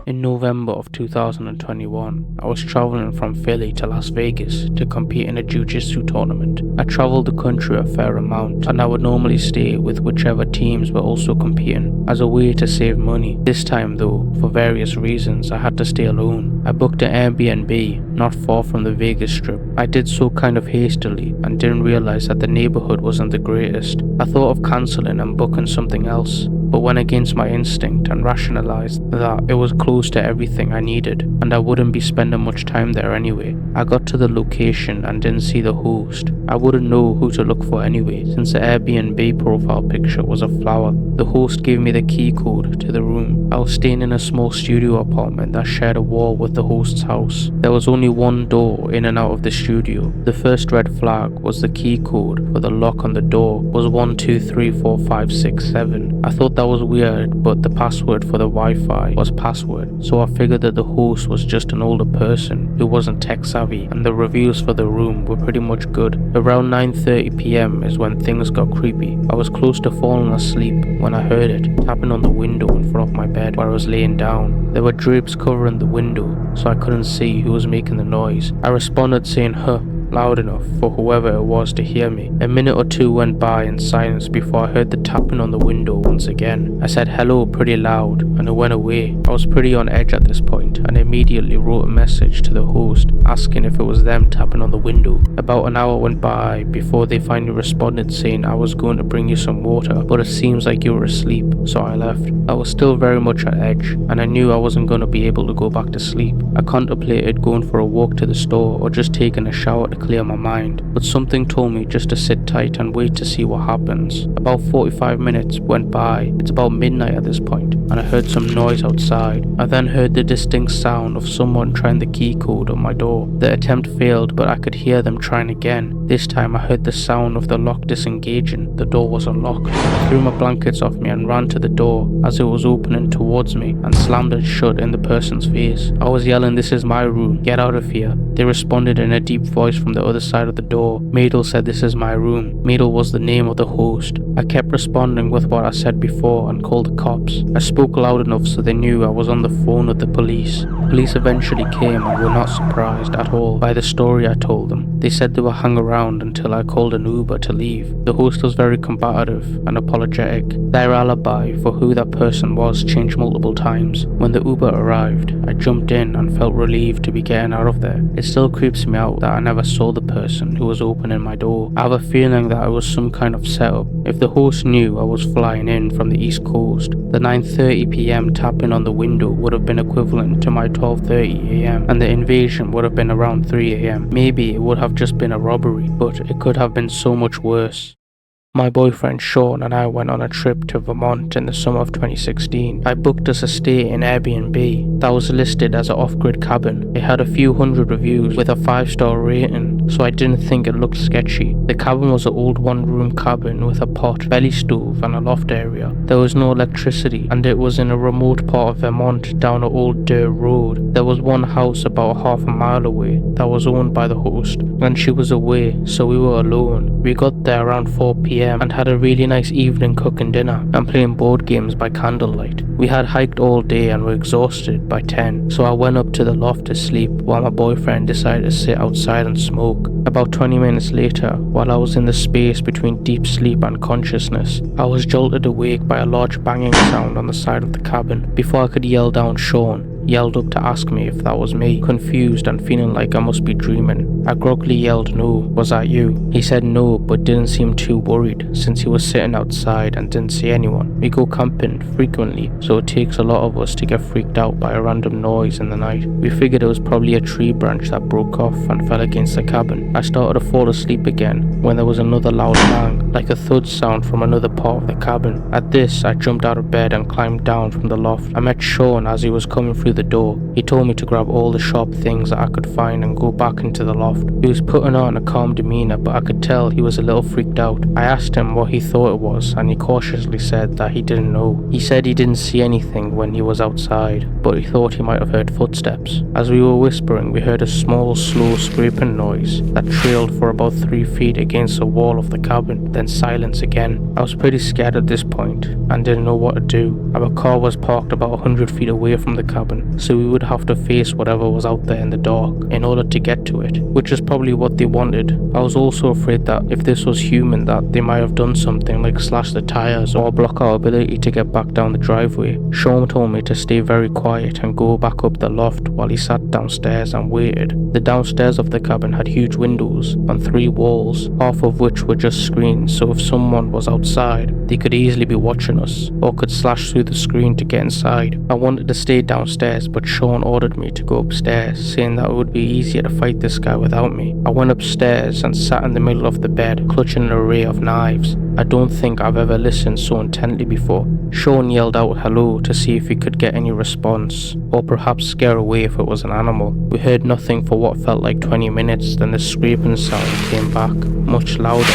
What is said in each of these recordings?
In November of 2021, I was traveling from Philly to Las Vegas to compete in a jiu-jitsu tournament. I traveled the country a fair amount, and I would normally stay with whichever teams were also competing, as a way to save money. This time though, for various reasons, I had to stay alone. I booked an Airbnb not far from the Vegas Strip. I did so kind of hastily and didn't realize that the neighborhood wasn't the greatest. I thought of cancelling and booking something else, but went against my instinct and rationalized that it was close to everything I needed and I wouldn't be spending much time there anyway. I got to the location and didn't see the host. I wouldn't know who to look for anyway, since the Airbnb profile picture was a flower. The host gave me the key code to the room. I was staying in a small studio apartment that shared a wall with the host's house. There was only one door in and out of the studio. The first red flag was the key code for the lock on the door was 12345667. I thought that was weird, but the password for the Wi-Fi was password, so I figured that the host was just an older person who wasn't tech savvy, and the reviews for the room were pretty much good. Around 9:30 p.m. is when things got creepy. I was close to falling asleep when I heard it tapping on the window in front of my bed where I was laying down. There were drapes covering the window, so I couldn't see who was making the noise. I responded saying "huh" loud enough for whoever it was to hear me. A minute or two went by in silence before I heard the tapping on the window once again. I said hello pretty loud and it went away. I was pretty on edge at this point and immediately wrote a message to the host asking if it was them tapping on the window. About an hour went by before they finally responded saying I was going to bring you some water, but it seems like you were asleep, so I left. I was still very much on edge and I knew I wasn't going to be able to go back to sleep. I contemplated going for a walk to the store or just taking a shower to clear my mind, but something told me just to sit tight and wait to see what happens. About 45 minutes went by. It's about midnight at this point, and I heard some noise outside. I then heard the distinct sound of someone trying the key code on my door. The attempt failed, but I could hear them trying again. This time I heard the sound of the lock disengaging. The door was unlocked. I threw my blankets off me and ran to the door as it was opening towards me and slammed it shut in the person's face. I was yelling, "This is my room, get out of here." They responded in a deep voice from the other side of the door. Madel said, "This is my room." Madel was the name of the host. I kept responding with what I said before and called the cops. I spoke loud enough so they knew I was on the phone with the police. The police eventually came and were not surprised at all by the story I told them. They said they would hang around until I called an Uber to leave. The host was very combative and apologetic. Their alibi for who that person was changed multiple times. When the Uber arrived, I jumped in and felt relieved to be getting out of there. It still creeps me out that I never saw the person who was opening my door. I have a feeling that it was some kind of setup. If the host knew I was flying in from the East Coast, the 9:30 p.m. tapping on the window would have been equivalent to my 12:30 a.m. and the invasion would have been around 3 a.m. Maybe it would have just been a robbery, but it could have been so much worse. My boyfriend Sean and I went on a trip to Vermont in the summer of 2016. I booked us a stay in Airbnb that was listed as an off-grid cabin. It had a few hundred reviews with a 5-star rating, so I didn't think it looked sketchy. The cabin was an old one-room cabin with a pot, belly stove and a loft area. There was no electricity and it was in a remote part of Vermont down an old dirt road. There was one house about half a mile away that was owned by the host and she was away, so we were alone. We got there around 4 p.m. and had a really nice evening cooking dinner and playing board games by candlelight. We had hiked all day and were exhausted by 10, so I went up to the loft to sleep while my boyfriend decided to sit outside and smoke. About 20 minutes later, while I was in the space between deep sleep and consciousness, I was jolted awake by a large banging sound on the side of the cabin. Before I could yell down, Sean yelled up to ask me if that was me. Confused and feeling like I must be dreaming, I groggily yelled, "No, was that you?" He said no, but didn't seem too worried since he was sitting outside and didn't see anyone. We go camping frequently, so it takes a lot of us to get freaked out by a random noise in the night. We figured it was probably a tree branch that broke off and fell against the cabin. I started to fall asleep again when there was another loud bang, like a thud sound from another part of the cabin. At this, I jumped out of bed and climbed down from the loft. I met Sean as he was coming through the door. He told me to grab all the sharp things that I could find and go back into the loft. He was putting on a calm demeanor, but I could tell he was a little freaked out. I asked him what he thought it was, and he cautiously said that he didn't know. He said he didn't see anything when he was outside, but he thought he might have heard footsteps. As we were whispering, we heard a small, slow scraping noise that trailed for about 3 feet against the wall of the cabin, then silence again. I was pretty scared at this point and didn't know what to do. Our car was parked about 100 feet away from the cabin. so we would have to face whatever was out there in the dark in order to get to it, which is probably what they wanted. I was also afraid that if this was human, that they might have done something like slash the tires or block our ability to get back down the driveway. Sean told me to stay very quiet and go back up the loft while he sat downstairs and waited. The downstairs of the cabin had huge windows on 3 walls, half of which were just screens, so if someone was outside, they could easily be watching us or could slash through the screen to get inside. I wanted to stay downstairs, but Sean ordered me to go upstairs, saying that it would be easier to fight this guy without me. I went upstairs and sat in the middle of the bed, clutching an array of knives. I don't think I've ever listened so intently before. Sean yelled out hello to see if he could get any response, or perhaps scare away if it was an animal. We heard nothing for what felt like 20 minutes, then the scraping sound came back, much louder,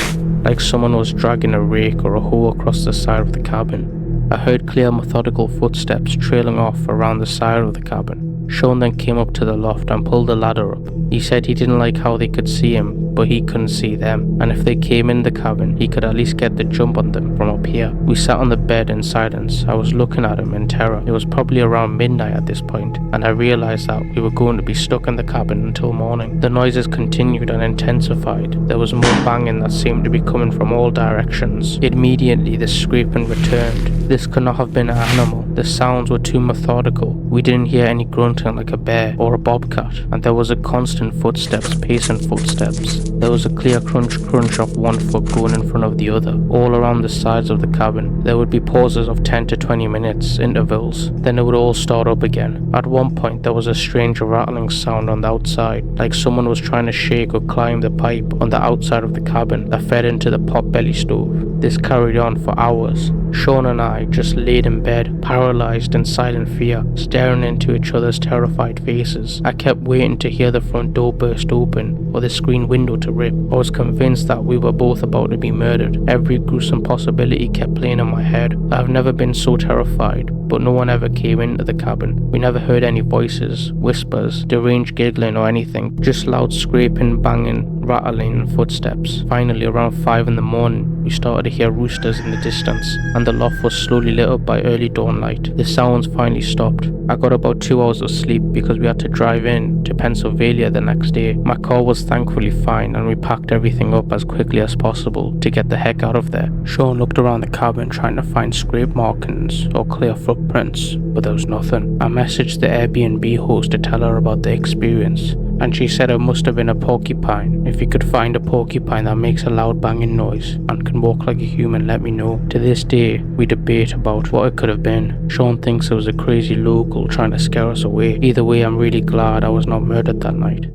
like someone was dragging a rake or a hoe across the side of the cabin. I heard clear methodical footsteps trailing off around the side of the cabin. Sean then came up to the loft and pulled the ladder up. He said he didn't like how they could see him, but he couldn't see them, and if they came in the cabin, he could at least get the jump on them from up here. We sat on the bed in silence. I was looking at him in terror. It was probably around midnight at this point, and I realized that we were going to be stuck in the cabin until morning. The noises continued and intensified. There was more banging that seemed to be coming from all directions. Immediately, the scraping returned. This could not have been an animal. The sounds were too methodical. We didn't hear any grunting like a bear or a bobcat, and there was a constant footsteps, pacing footsteps. There was a clear crunch of one foot going in front of the other, all around the sides of the cabin. There would be pauses of 10 to 20 minutes, intervals, then it would all start up again. At one point there was a strange rattling sound on the outside, like someone was trying to shake or climb the pipe on the outside of the cabin that fed into the pot-belly stove. This carried on for hours. Sean and I just laid in bed, paralyzed in silent fear, staring into each other's terrified faces. I kept waiting to hear the front door burst open or the screen window to rip. I was convinced that we were both about to be murdered. Every gruesome possibility kept playing in my head. I've never been so terrified, but no one ever came into the cabin. We never heard any voices, whispers, deranged giggling or anything, just loud scraping, banging, rattling and footsteps. Finally, around 5 in the morning, we started to hear roosters in the distance, and the loft was slowly lit up by early dawn light. The sounds finally stopped. I got about 2 hours of sleep because we had to drive in to Pennsylvania the next day. My car was thankfully fine, and we packed everything up as quickly as possible to get the heck out of there. Sean looked around the cabin trying to find scrape markings or clear footprints, but there was nothing. I messaged the Airbnb host to tell her about the experience, and she said it must have been a porcupine. If you could find a porcupine that makes a loud banging noise and can walk like a human, let me know. To this day, we debate about what it could have been. Sean thinks it was a crazy local trying to scare us away. Either way, I'm really glad I was not murdered that night.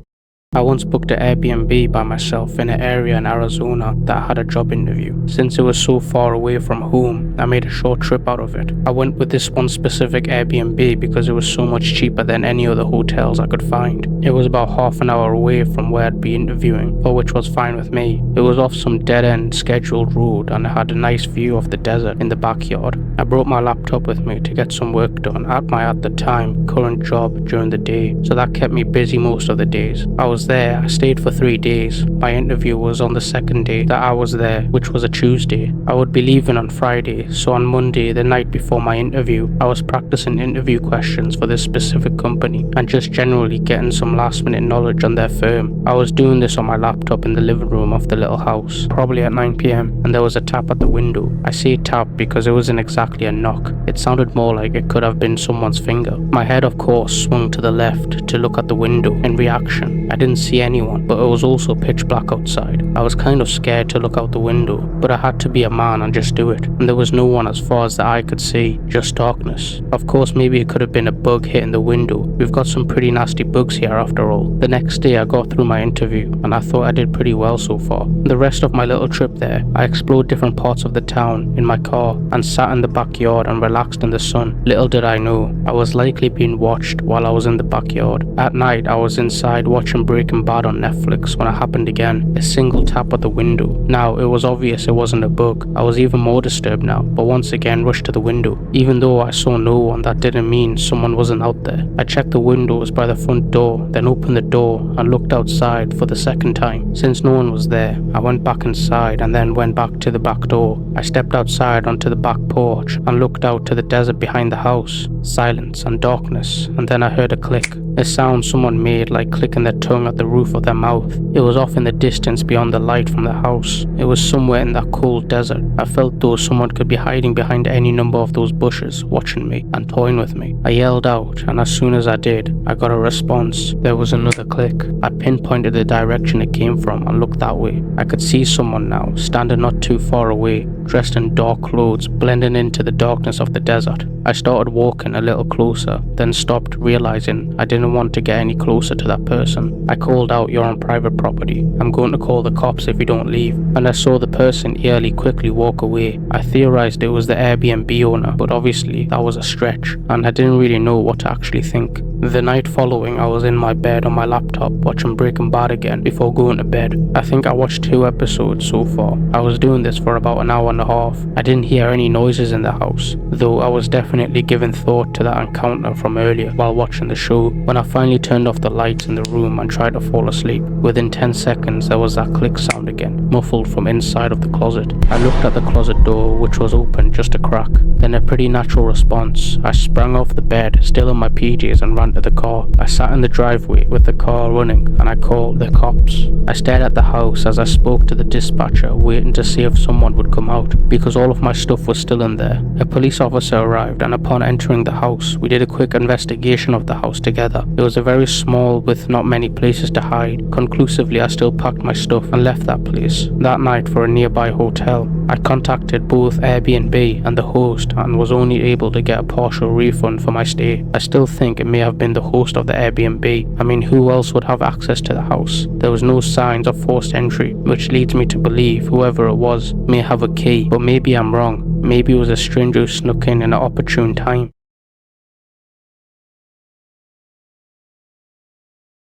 I once booked an Airbnb by myself in an area in Arizona that had a job interview. Since it was so far away from home, I made a short trip out of it. I went with this one specific Airbnb because it was so much cheaper than any other hotels I could find. It was about half an hour away from where I'd be interviewing, for which was fine with me. It was off some dead-end scheduled road and it had a nice view of the desert in the backyard. I brought my laptop with me to get some work done at my, at the time, current job during the day, so that kept me busy most of the days. I was there. I stayed for 3 days. My interview was on the second day that I was there, which was a Tuesday. I would be leaving on Friday, so on Monday, the night before my interview, I was practicing interview questions for this specific company and just generally getting some last minute knowledge on their firm. I was doing this on my laptop in the living room of the little house, probably at 9 PM, and there was a tap at the window. I say tap because it wasn't exactly a knock. It sounded more like it could have been someone's finger. My head, of course, swung to the left to look at the window in reaction. I didn't see anyone, but it was also pitch black outside. I was kind of scared to look out the window, but I had to be a man and just do it. And there was no one as far as the eye could see, just darkness. Of course, maybe it could have been a bug hitting the window. We've got some pretty nasty bugs here after all. The next day I got through my interview, and I thought I did pretty well so far. The rest of my little trip there, I explored different parts of the town in my car and sat in the backyard and relaxed in the sun. Little did I know, I was likely being watched while I was in the backyard. At night, I was inside watching Breaking Bad on Netflix when it happened again. A single tap at the window. Now, it was obvious it wasn't a bug. I was even more disturbed now, but once again rushed to the window. Even though I saw no one, that didn't mean someone wasn't out there. I checked the windows by the front door, then opened the door and looked outside for the second time. Since no one was there, I went back inside and then went back to the back door. I stepped outside onto the back porch and looked out to the desert behind the house. Silence and darkness, and then I heard a click. A sound someone made like clicking their tongue at the roof of their mouth. It was off in the distance beyond the light from the house. It was somewhere in that cold desert. I felt though someone could be hiding behind any number of those bushes, watching me and toying with me. I yelled out, and as soon as I did, I got a response. There was another click. I pinpointed the direction it came from and looked that way. I could see someone now, standing not too far away, dressed in dark clothes, blending into the darkness of the desert. I started walking a little closer, then stopped, realizing I didn't want to get any closer to that person. I called out, "You're on private property. I'm going to call the cops if you don't leave." And I saw the person eerily quickly walk away. I theorized it was the Airbnb owner, but obviously that was a stretch, and I didn't really know what to actually think. The night following, I was in my bed on my laptop watching Breaking Bad again before going to bed. I think I watched 2 episodes so far. I was doing this for about an hour and a half. I didn't hear any noises in the house, though I was definitely giving thought to that encounter from earlier while watching the show. When I finally turned off the lights in the room and tried to fall asleep, within 10 seconds there was that click sound again, muffled from inside of the closet. I looked at the closet door, which was open just a crack. Then a pretty natural response. I sprang off the bed, still in my PJs, and ran to the car. I sat in the driveway with the car running and I called the cops. I stared at the house as I spoke to the dispatcher, waiting to see if someone would come out, because all of my stuff was still in there. A police officer arrived, and upon entering the house, we did a quick investigation of the house together. It was a very small with not many places to hide. Conclusively, I still packed my stuff and left that place that night for a nearby hotel. I contacted both Airbnb and the host and was only able to get a partial refund for my stay. I still think it may have been the host of the Airbnb. I mean, who else would have access to the house? There was no signs of forced entry, which leads me to believe whoever it was may have a key, but maybe I'm wrong. Maybe it was a stranger who snuck in an opportune time.